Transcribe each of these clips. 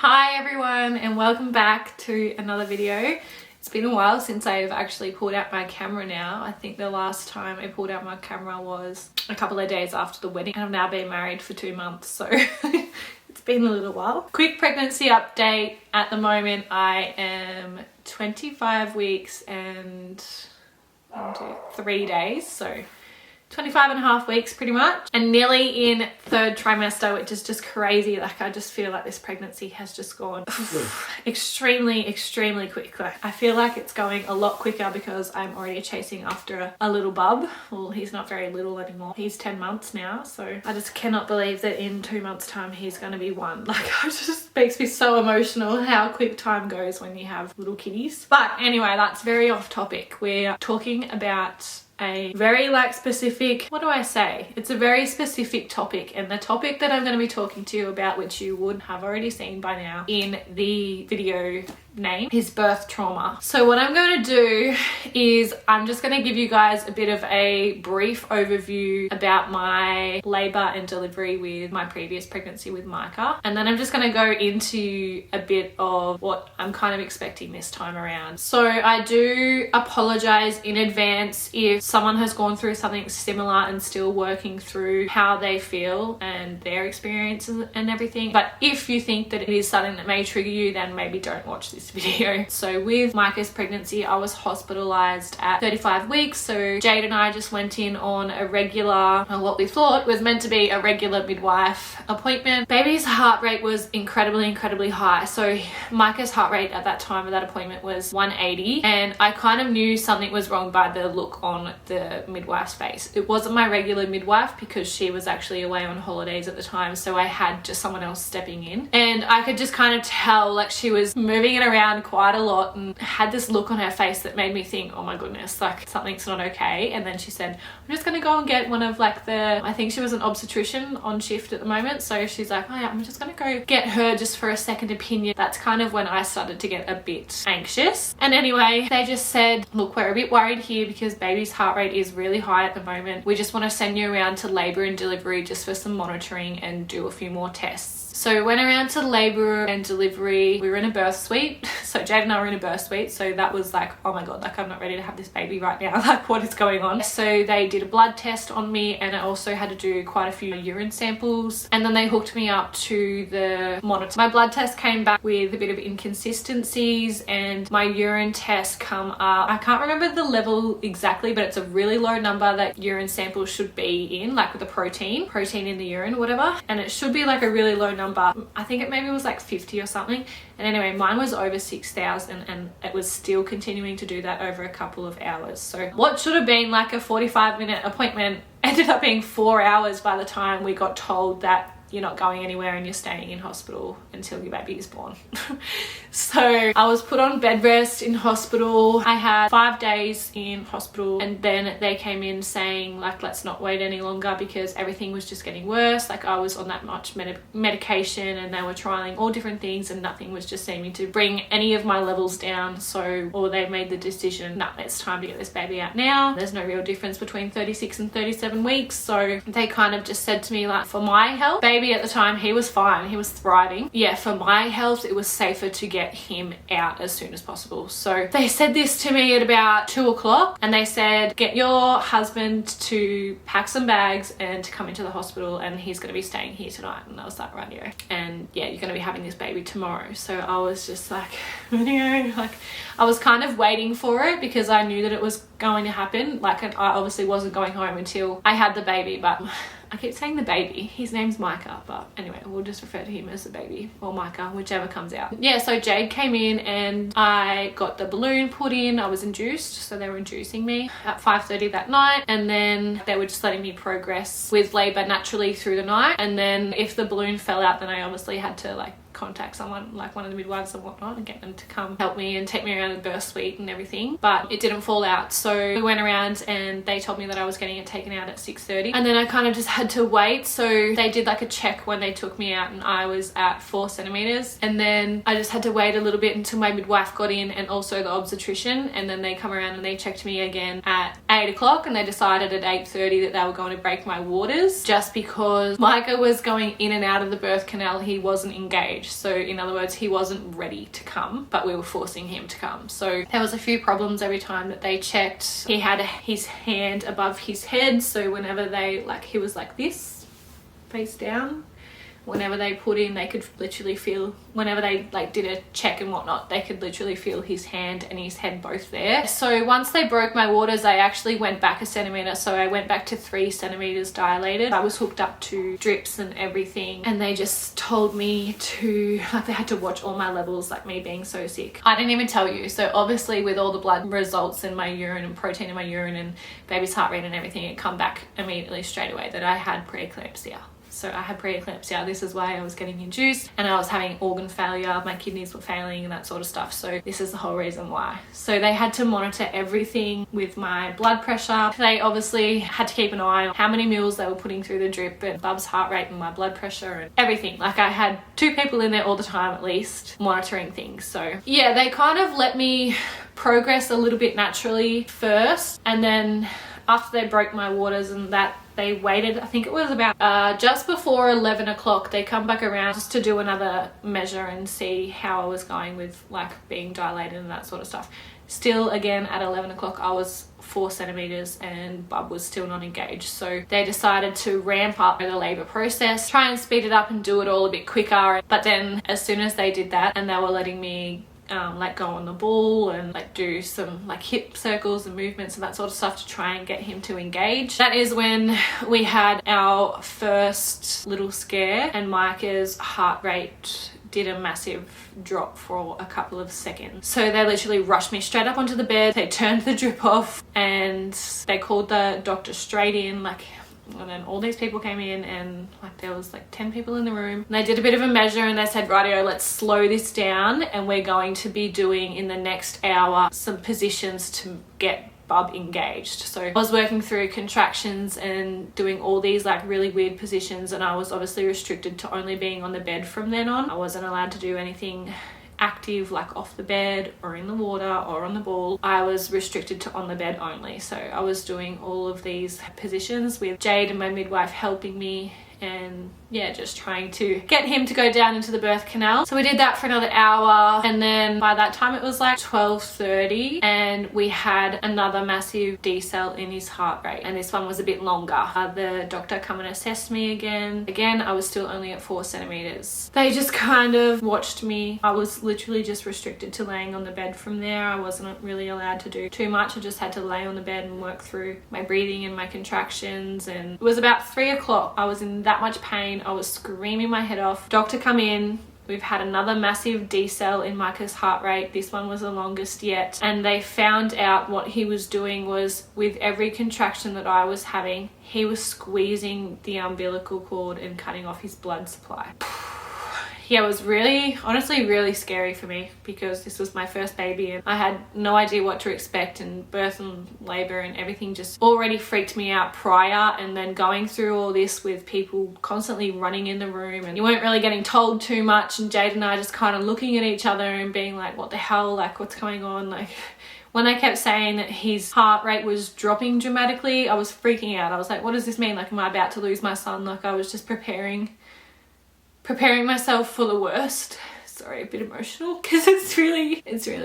Hi everyone and welcome back to another video. It's been a while since I've actually pulled out my camera now. I think the last time I pulled out my camera was a couple of days after the wedding, and I've now been married for 2 months, so it's been a little while. Quick pregnancy update. At the moment I am 25 weeks and 3 days, so 25 and a half weeks pretty much, and nearly in third trimester, which is just crazy. Like, I just feel like this pregnancy has just gone extremely quick. Like, I feel like it's going a lot quicker because I'm already chasing after a little bub. Well, he's not very little anymore, he's 10 months now, so I just cannot believe that in 2 months time he's going to be 1. Like, it just makes me so emotional how quick time goes when you have little kitties. But anyway, that's very off topic. We're talking about a very specific, what do I say? It's a very specific topic, and the topic that I'm going to be talking to you about, which you would have already seen by now in the video name, is birth trauma. So what I'm going to do is I'm just going to give you guys a bit of a brief overview about my labor and delivery with my previous pregnancy with Micah, and then I'm just going to go into a bit of what I'm kind of expecting this time around. So I do apologize in advance if someone has gone through something similar and still working through how they feel and their experiences and everything. But if you think that it is something that may trigger you, then maybe don't watch this video. So with Micah's pregnancy, I was hospitalized at 35 weeks. So Jade and I just went in on a regular, what we thought was meant to be a regular midwife appointment. Baby's heart rate was incredibly high. So Micah's heart rate at that time of that appointment was 180, and I kind of knew something was wrong by the look on the midwife's face. It wasn't my regular midwife because she was actually away on holidays at the time, so I had just someone else stepping in, and I could just kind of tell like she was moving it around quite a lot and had this look on her face that made me think, oh my goodness, like something's not okay. And then she said, I'm just gonna go and get one of like I think she was an obstetrician on shift at the moment, so she's like, oh yeah, I'm just gonna go get her just for a second opinion. That's kind of when I started to get a bit anxious. And anyway, they just said, look, we're a bit worried here because baby's heart rate is really high at the moment. We just want to send you around to labor and delivery just for some monitoring and do a few more tests. So we went around to labor and delivery. We were in a birth suite. So Jade and I were in a birth suite. So that was like, oh my God, like I'm not ready to have this baby right now. Like, what is going on? So they did a blood test on me, and I also had to do quite a few urine samples. And then they hooked me up to the monitor. My blood test came back with a bit of inconsistencies, and my urine test come up. I can't remember the level exactly, but it's a really low number that urine samples should be in, like with the protein in the urine, whatever. And it should be like a really low number. I think it maybe was like 50 or something. And anyway, mine was over 6,000, and it was still continuing to do that over a couple of hours. So what should have been like a 45-minute appointment ended up being 4 hours by the time we got told that you're not going anywhere and you're staying in hospital until your baby is born. So I was put on bed rest in hospital. I had 5 days in hospital, and then they came in saying like, let's not wait any longer because everything was just getting worse. Like, I was on that much medication, and they were trying all different things, and nothing was just seeming to bring any of my levels down. So, or they made the decision, nah, it's time to get this baby out now. There's no real difference between 36 and 37 weeks. So they kind of just said to me, like, for my health, baby at the time, he was fine, he was thriving. Yeah, for my health, it was safer to get him out as soon as possible. So they said this to me at about 2 o'clock, and they said, get your husband to pack some bags and to come into the hospital, and he's going to be staying here tonight. And I was like, radio. And yeah, you're going to be having this baby tomorrow. So I was just like, radio. Like, I was kind of waiting for it because I knew that it was going to happen. Like, I obviously wasn't going home until I had the baby, but I keep saying the baby. His name's Micah, but anyway, we'll just refer to him as the baby, or Micah, whichever comes out. Yeah, so Jade came in and I got the balloon put in. I was induced, so they were inducing me at 5:30 that night, and then they were just letting me progress with labor naturally through the night. And then if the balloon fell out, then I obviously had to like contact someone like one of the midwives and whatnot and get them to come help me and take me around the birth suite and everything, but it didn't fall out. So we went around and they told me that I was getting it taken out at 6:30, and then I kind of just had to wait. So they did like a check when they took me out and I was at 4 centimeters, and then I just had to wait a little bit until my midwife got in and also the obstetrician, and then they come around and they checked me again at 8 o'clock, and they decided at 8:30 that they were going to break my waters just because Micah was going in and out of the birth canal. He wasn't engaged. So in other words, he wasn't ready to come, but we were forcing him to come. So there was a few problems every time that they checked. He had his hand above his head, so whenever they, like, he was like this, face down. Whenever they put in, they could literally feel, whenever they like did a check and whatnot, they could literally feel his hand and his head both there. So once they broke my waters, I actually went back a centimeter. So I went back to 3 centimeters dilated. I was hooked up to drips and everything, and they just told me to, like, they had to watch all my levels, like me being so sick. I didn't even tell you. So obviously with all the blood results in my urine and protein in my urine and baby's heart rate and everything, it come back immediately straight away that I had preeclampsia. So I had preeclampsia. This is why I was getting induced, and I was having organ failure. My kidneys were failing and that sort of stuff. So this is the whole reason why. So they had to monitor everything with my blood pressure. They obviously had to keep an eye on how many mils they were putting through the drip and Bub's heart rate and my blood pressure and everything. Like, I had 2 people in there all the time at least monitoring things. So yeah, they kind of let me progress a little bit naturally first, and then after they broke my waters and that, they waited, I think it was about just before 11 o'clock, they come back around just to do another measure and see how I was going with like being dilated and that sort of stuff. Still, again, at 11 o'clock, I was 4 centimeters and Bub was still not engaged. So they decided to ramp up the labor process, try and speed it up and do it all a bit quicker. But then as soon as they did that and they were letting me like go on the ball and like do some like hip circles and movements and that sort of stuff to try and get him to engage, that is when we had our first little scare, and Micah's heart rate did a massive drop for a couple of seconds. So they literally rushed me straight up onto the bed, they turned the drip off, and they called the doctor straight in, like, and then all these people came in, and like there was like 10 people in the room, and they did a bit of a measure and they said, rightio, let's slow this down, and we're going to be doing in the next hour some positions to get Bub engaged. So I was working through contractions and doing all these like really weird positions, and I was obviously restricted to only being on the bed from then on. I wasn't allowed to do anything active like off the bed or in the water or on the ball. I was restricted to on the bed only. So I was doing all of these positions with Jade and my midwife helping me, and yeah, just trying to get him to go down into the birth canal. So we did that for another hour, and then by that time it was like 12:30, and we had another massive decel in his heart rate, and this one was a bit longer. The doctor come and assessed me again. I was still only at 4 centimeters. They just kind of watched me. I was literally just restricted to laying on the bed from there. I wasn't really allowed to do too much. I just had to lay on the bed and work through my breathing and my contractions. And it was about 3 o'clock. I was in that much pain. I was screaming my head off. Doctor come in. We've had another massive decel in Micah's heart rate. This one was the longest yet. And they found out what he was doing was, with every contraction that I was having, he was squeezing the umbilical cord and cutting off his blood supply. Yeah, it was really, honestly, really scary for me, because this was my first baby and I had no idea what to expect, and birth and labor and everything just already freaked me out prior, and then going through all this with people constantly running in the room and you weren't really getting told too much, and Jade and I just kind of looking at each other and being like, what the hell, like what's going on? Like, when I kept saying that his heart rate was dropping dramatically, I was freaking out. I was like, what does this mean? Like, am I about to lose my son? Like, I was just preparing myself for the worst. Sorry, a bit emotional because it's really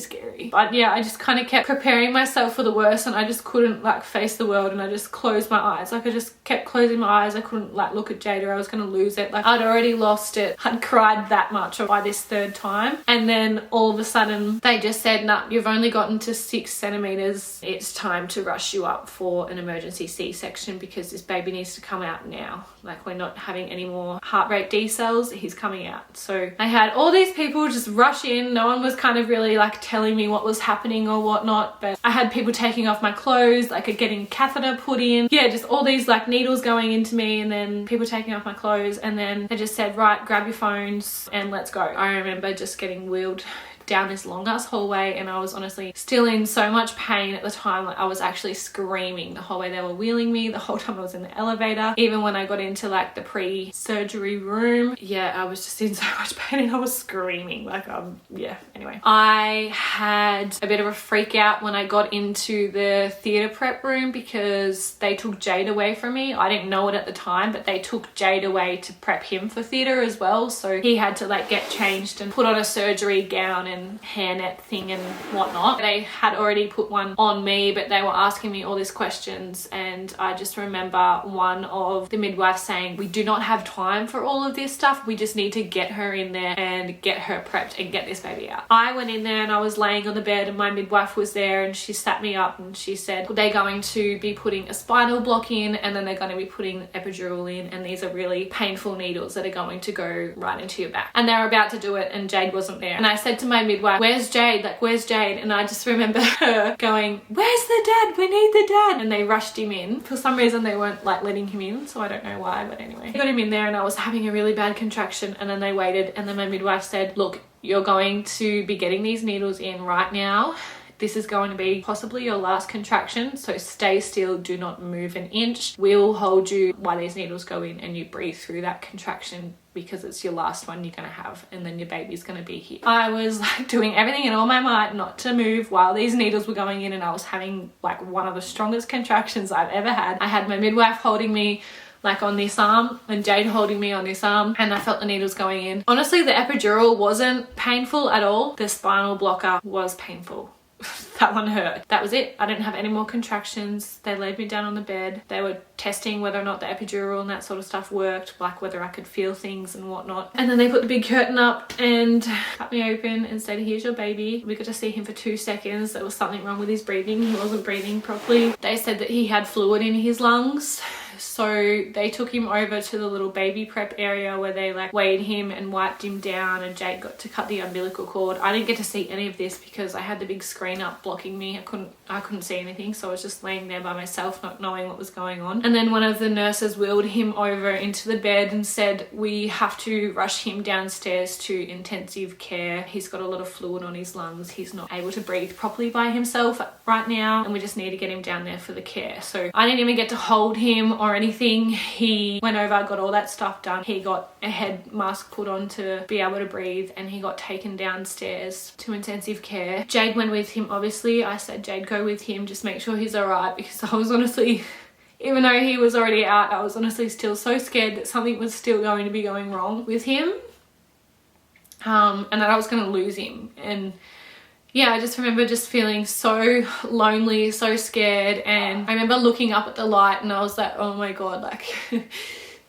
scary. But yeah, I just kind of kept preparing myself for the worst, and I just couldn't like face the world, and I just closed my eyes. Like, I just kept closing my eyes. I couldn't like look at Jade, or I was going to lose it. Like, I'd already lost it. I'd cried that much by this 3rd time, and then all of a sudden they just said, nah, you've only gotten to 6 centimeters. It's time to rush you up for an emergency C-section because this baby needs to come out now. Like, we're not having any more heart rate decels. He's coming out. So I had all these people just rush in. No one was kind of really like telling me what was happening or whatnot, but I had people taking off my clothes, like getting a catheter put in. Yeah, just all these like needles going into me, and then people taking off my clothes, and then they just said, right, grab your phones and let's go. I remember just getting wheeled down this long ass hallway, and I was honestly still in so much pain at the time. Like, I was actually screaming the whole way they were wheeling me, the whole time I was in the elevator. Even when I got into like the pre-surgery room, yeah, I was just in so much pain and I was screaming. Like, yeah, anyway. I had a bit of a freak out when I got into the theatre prep room because they took Jade away from me. I didn't know it at the time, but they took Jade away to prep him for theatre as well. So he had to like get changed and put on a surgery gown and hairnet thing and whatnot. They had already put one on me, but they were asking me all these questions, and I just remember one of the midwives saying, we do not have time for all of this stuff. We just need to get her in there and get her prepped and get this baby out. I went in there and I was laying on the bed, and my midwife was there, and she sat me up and she said, they're going to be putting a spinal block in, and then they're going to be putting epidural in, and these are really painful needles that are going to go right into your back. And they were about to do it, and Jade wasn't there. And I said to my midwife, where's Jade? Like, where's Jade? And I just remember her going, where's the dad? We need the dad. And they rushed him in. For some reason they weren't like letting him in, so I don't know why, but anyway. I got him in there and I was having a really bad contraction, and then they waited, and then my midwife said, look, you're going to be getting these needles in right now. This is going to be possibly your last contraction, so stay still, do not move an inch. We'll hold you while these needles go in and you breathe through that contraction, because it's your last one you're going to have, and then your baby's going to be here. I was like doing everything in all my might not to move while these needles were going in, and I was having like one of the strongest contractions I've ever had. I had my midwife holding me like on this arm and Jade holding me on this arm, and I felt the needles going in. Honestly, the epidural wasn't painful at all. The spinal blocker was painful. That one hurt. That was it. I didn't have any more contractions. They laid me down on the bed. They were testing whether or not the epidural and that sort of stuff worked, like whether I could feel things and whatnot. And then they put the big curtain up and cut me open and said, here's your baby. We got to see him for 2 seconds. There was something wrong with his breathing. He wasn't breathing properly. They said that he had fluid in his lungs. So they took him over to the little baby prep area where they like weighed him and wiped him down, and Jade got to cut the umbilical cord. I didn't get to see any of this because I had the big screen up blocking me. I couldn't see anything, so I was just laying there by myself not knowing what was going on. And then one of the nurses wheeled him over into the bed and said, we have to rush him downstairs to intensive care. He's got a lot of fluid on his lungs. He's not able to breathe properly by himself right now, and we just need to get him down there for the care. So I didn't even get to hold him or anything. He went over, got all that stuff done. He got a head mask put on to be able to breathe, and he got taken downstairs to intensive care. Jade went with him, obviously. I said, Jade, go with him, just make sure he's all right, because I was honestly, even though he was already out, I was honestly still so scared that something was still going to be going wrong with him, and that I was going to lose him. And yeah, I just remember just feeling so lonely, so scared. And I remember looking up at the light and I was like, oh my God, like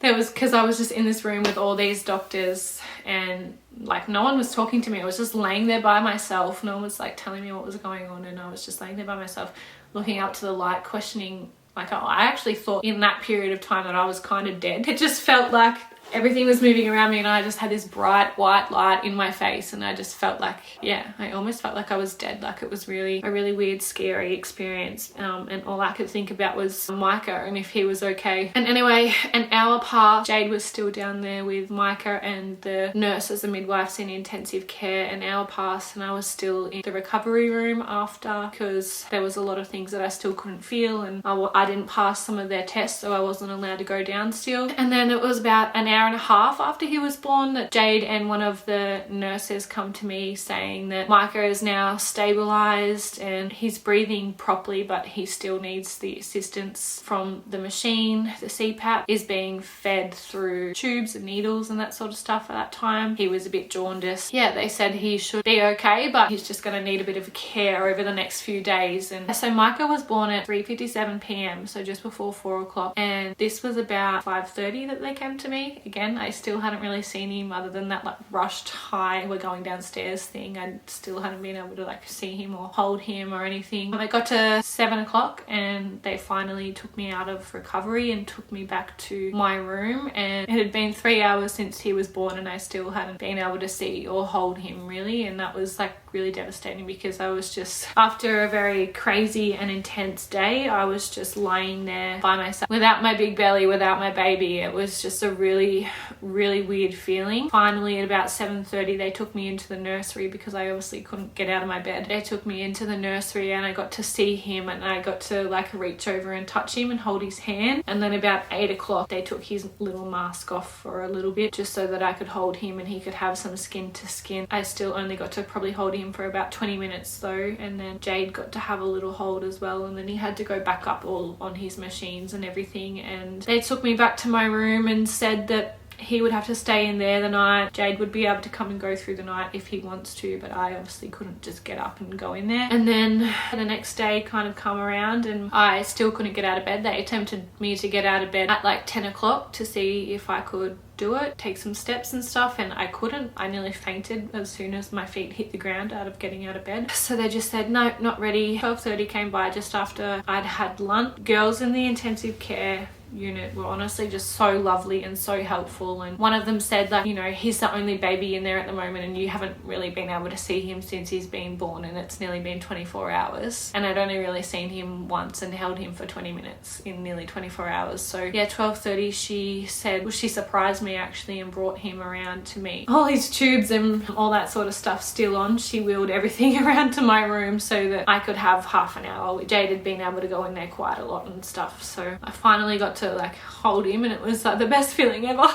because I was just in this room with all these doctors, and like no one was talking to me. I was just laying there by myself. No one was like telling me what was going on, and I was just laying there by myself, looking up to the light, questioning. Like, I actually thought in that period of time that I was kind of dead. It just felt like everything was moving around me, and I just had this bright white light in my face, and I just felt like, yeah, I almost felt like I was dead. Like, it was really a really weird, scary experience, and all I could think about was Micah and if he was okay. And anyway, an hour passed. Jade was still down there with Micah and the nurses and midwives in intensive care. An hour passed and I was still in the recovery room after, because there was a lot of things that I still couldn't feel, and I didn't pass some of their tests, so I wasn't allowed to go down still. And then it was about an hour and a half after he was born that Jade and one of the nurses come to me saying that Micah is now stabilized and he's breathing properly, but he still needs the assistance from the machine. The CPAP is being fed through tubes and needles and that sort of stuff at that time. He was a bit jaundiced. Yeah, they said he should be okay, but he's just going to need a bit of care over the next few days. And so Micah was born at 3:57 p.m, so just before 4 o'clock, and this was about 5:30 that they came to me. Again, I still hadn't really seen him other than that like rushed hi, we're going downstairs thing. I still hadn't been able to like see him or hold him or anything. It got to 7 o'clock and they finally took me out of recovery and took me back to my room, and it had been 3 hours since he was born and I still hadn't been able to see or hold him really. And that was like really devastating, because I was just, after a very crazy and intense day, I was just lying there by myself without my big belly, without my baby. It was just a really really, really weird feeling. Finally, at about 7:30, they took me into the nursery because I obviously couldn't get out of my bed. They took me into the nursery and I got to see him, and I got to like reach over and touch him and hold his hand. And then about 8 o'clock, they took his little mask off for a little bit just so that I could hold him and he could have some skin to skin. I still only got to probably hold him for about 20 minutes though, and then Jade got to have a little hold as well, and then he had to go back up all on his machines and everything. And they took me back to my room and said that he would have to stay in there the night. Jade would be able to come and go through the night if he wants to, but I obviously couldn't just get up and go in there. And then the next day kind of come around and I still couldn't get out of bed. They attempted me to get out of bed at like 10 o'clock to see if I could do it, take some steps and stuff, and I couldn't. I nearly fainted as soon as my feet hit the ground out of getting out of bed. So they just said, no, not ready. 12:30 came by just after I'd had lunch. Girls in the intensive care unit were honestly just so lovely and so helpful, and one of them said that, you know, he's the only baby in there at the moment and you haven't really been able to see him since he's been born, and it's nearly been 24 hours, and I'd only really seen him once and held him for 20 minutes in nearly 24 hours. So yeah, 12:30 she said, well, she surprised me actually and brought him around to me. All his tubes and all that sort of stuff still on. She wheeled everything around to my room so that I could have half an hour. Jade had been able to go in there quite a lot and stuff, so I finally got to like hold him, and it was like the best feeling ever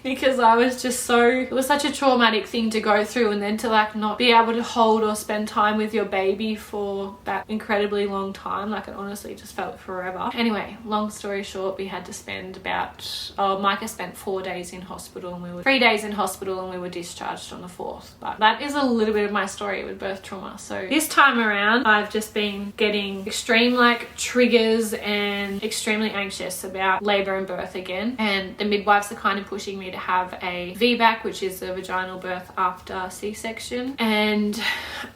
because I was just so, it was such a traumatic thing to go through, and then to like not be able to hold or spend time with your baby for that incredibly long time, like it honestly just felt forever. Anyway, long story short, we had to spend about, Micah spent 4 days in hospital, and we were 3 days in hospital, and we were discharged on the 4th. But that is a little bit of my story with birth trauma. So this time around I've just been getting extreme like triggers and extremely anxious about labor and birth again, and the midwives are kind of pushing me to have a VBAC, which is a vaginal birth after C-section, and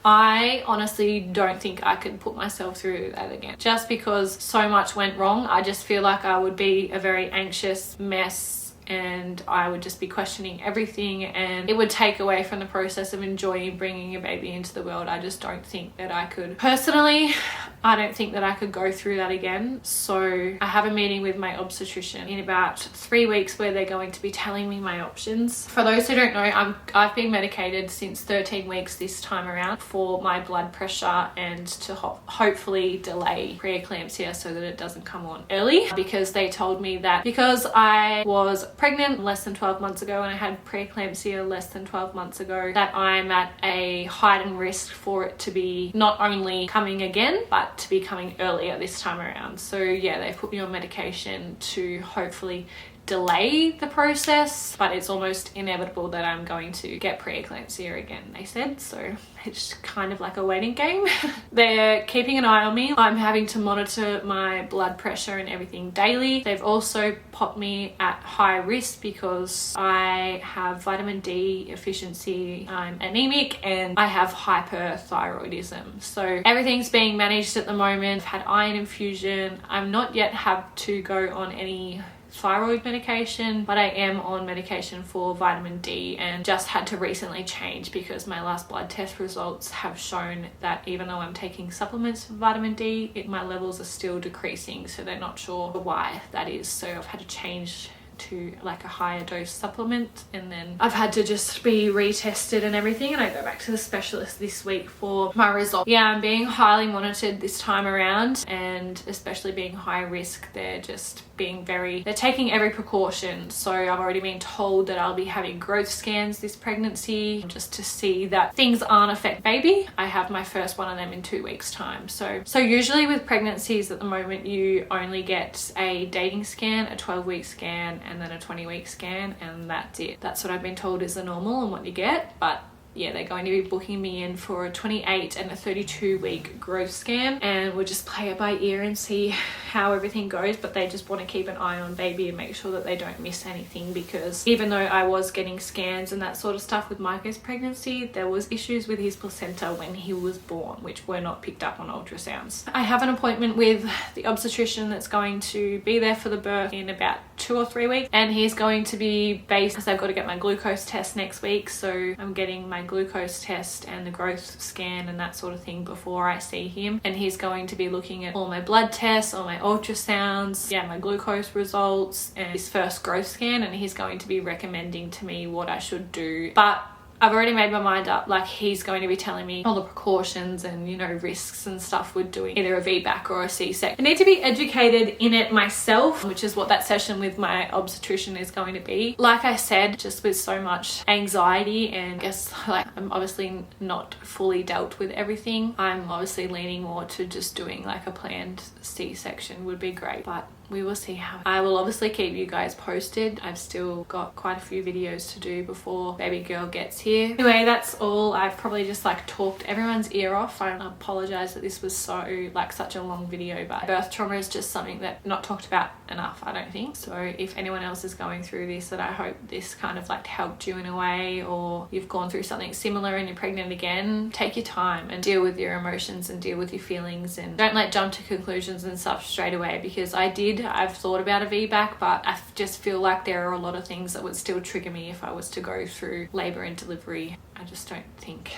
I honestly don't think I could put myself through that again, just because so much went wrong. I just feel like I would be a very anxious mess, and I would just be questioning everything, and it would take away from the process of enjoying bringing a baby into the world. I just don't think that I could, personally, I don't think that I could go through that again. So I have a meeting with my obstetrician in about 3 weeks where they're going to be telling me my options. For those who don't know, I've been medicated since 13 weeks this time around for my blood pressure and to hopefully delay preeclampsia so that it doesn't come on early, because they told me that because I was pregnant less than 12 months ago and I had preeclampsia less than 12 months ago, that I'm at a heightened risk for it to be not only coming again but to be coming earlier this time around. So yeah, they've put me on medication to hopefully delay the process, but it's almost inevitable that I'm going to get preeclampsia again, they said. So it's kind of like a waiting game. They're keeping an eye on me. I'm having to monitor my blood pressure and everything daily. They've also popped me at high risk because I have vitamin D deficiency, I'm anemic, and I have hyperthyroidism. So everything's being managed at the moment. I've had iron infusion. I'm not yet had to go on any thyroid medication, but I am on medication for vitamin D, and just had to recently change because my last blood test results have shown that even though I'm taking supplements for vitamin D, my levels are still decreasing, so they're not sure why that is. So I've had to change to like a higher dose supplement, and then I've had to just be retested and everything, and I go back to the specialist this week for my result. Yeah, I'm being highly monitored this time around, and especially being high risk, they're taking every precaution. So I've already been told that I'll be having growth scans this pregnancy just to see that things aren't affect baby. I have my first one of them in 2 weeks time. So usually with pregnancies at the moment, you only get a dating scan, a 12-week scan, and then a 20-week scan, and that's it. That's what I've been told is the normal and what you get. But yeah, they're going to be booking me in for a 28 and a 32-week growth scan, and we'll just play it by ear and see how everything goes. But they just want to keep an eye on baby and make sure that they don't miss anything, because even though I was getting scans and that sort of stuff with Micah's pregnancy, there was issues with his placenta when he was born which were not picked up on ultrasounds. I have an appointment with the obstetrician that's going to be there for the birth in about 2 or 3 weeks, and he's going to be based because I've got to get my glucose test next week, so I'm getting my glucose test and the growth scan and that sort of thing before I see him, and he's going to be looking at all my blood tests, all my ultrasounds, yeah, my glucose results and his first growth scan, and he's going to be recommending to me what I should do. But I've already made my mind up, like he's going to be telling me all the precautions and, you know, risks and stuff with doing either a VBAC or a C-section. I need to be educated in it myself, which is what that session with my obstetrician is going to be. Like I said, just with so much anxiety, and I guess like I'm obviously not fully dealt with everything, I'm obviously leaning more to just doing like a planned C-section would be great, but we will see how. I will obviously keep you guys posted. I've still got quite a few videos to do before baby girl gets here. Anyway, that's all. I've probably just like talked everyone's ear off. I apologize that this was so like such a long video, but birth trauma is just something that not talked about enough, I don't think. So if anyone else is going through this, that I hope this kind of like helped you in a way, or you've gone through something similar and you're pregnant again, take your time and deal with your emotions and deal with your feelings, and don't like jump to conclusions and stuff straight away, because I've thought about a VBAC, but I just feel like there are a lot of things that would still trigger me if I was to go through labor and delivery. I just don't think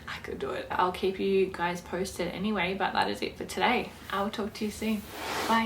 I could do it. I'll keep you guys posted anyway, but that is it for today. I will talk to you soon. Bye.